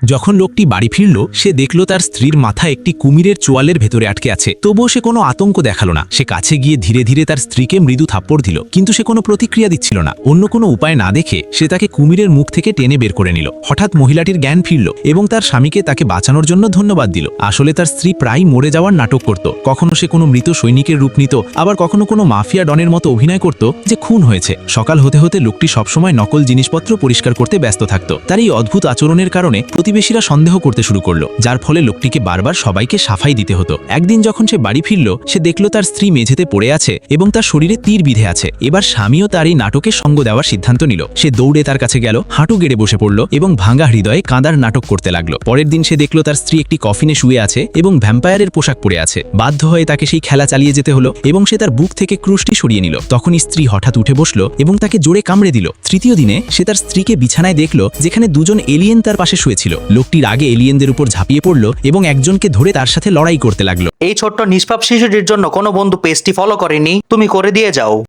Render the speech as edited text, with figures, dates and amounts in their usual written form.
যখন লোকটি বাড়ি ফিরল সে দেখল তার স্ত্রীর মাথা একটি কুমিরের চোয়ালের ভেতরে আটকে আছে। তবুও সে কোনো আতঙ্ক দেখালো না। সে কাছে গিয়ে ধীরে ধীরে তার স্ত্রীকে মৃদু থাপ্পড় দিল, কিন্তু সে কোনো প্রতিক্রিয়া দিচ্ছিল না। অন্য কোনো উপায় না দেখে সে তাকে কুমিরের মুখ থেকে টেনে বের করে নিল। হঠাৎ মহিলাটির জ্ঞান ফিরল এবং তার স্বামীকে তাকে বাঁচানোর জন্য ধন্যবাদ দিল। আসলে তার স্ত্রী প্রায় মরে যাওয়ার নাটক করত। কখনো সে কোনো মৃত সৈনিকের রূপ নিত, আবার কখনো কোনো মাফিয়া ডনের মতো অভিনয় করত যে খুন হয়েছে। সকাল হতে হতে লোকটি সবসময় নকল জিনিসপত্র পরিষ্কার করতে ব্যস্ত থাকত। তার এই অদ্ভুত আচরণের কারণে প্রতিবেশীরা সন্দেহ করতে শুরু করলো, যার ফলে লোকটিকে বারবার সবাইকে সাফাই দিতে হতো। একদিন যখন সে বাড়ি ফিরল সে দেখল তার স্ত্রী মেঝেতে পড়ে আছে এবং তার শরীরে তীর বিঁধে আছে। এবার স্বামীও তার এই নাটকে সঙ্গ দেওয়ার সিদ্ধান্ত নিল। সে দৌড়ে তার কাছে গেল, হাঁটু গেড়ে বসে পড়ল এবং ভাঙা হৃদয়ে কাঁদার নাটক করতে লাগলো। পরের দিন সে দেখল তার স্ত্রী একটি কফিনে শুয়ে আছে এবং ভ্যাম্পায়ারের পোশাক পরে আছে। বাধ্য হয়ে তাকে সেই খেলা চালিয়ে যেতে হলো এবং সে তার বুক থেকে ক্রুশটি সরিয়ে নিল। তখন স্ত্রী হঠাৎ উঠে বসলো এবং তাকে জোরে কামড়ে দিল। তৃতীয় দিনে সে তার স্ত্রীকে বিছানায় দেখল যেখানে দুজন এলিয়েন তার পাশে শুয়েছিল। লোকটির আগে এলিয়েনদের উপর ঝাঁপিয়ে পড়ল এবং একজনকে ধরে তার সাথে লড়াই করতে লাগলো। এই ছোট্ট নিষ্পাপ শিশুটির জন্য কোনো বন্ধু পেজটি ফলো করেনি, তুমি করে দিয়ে যাও।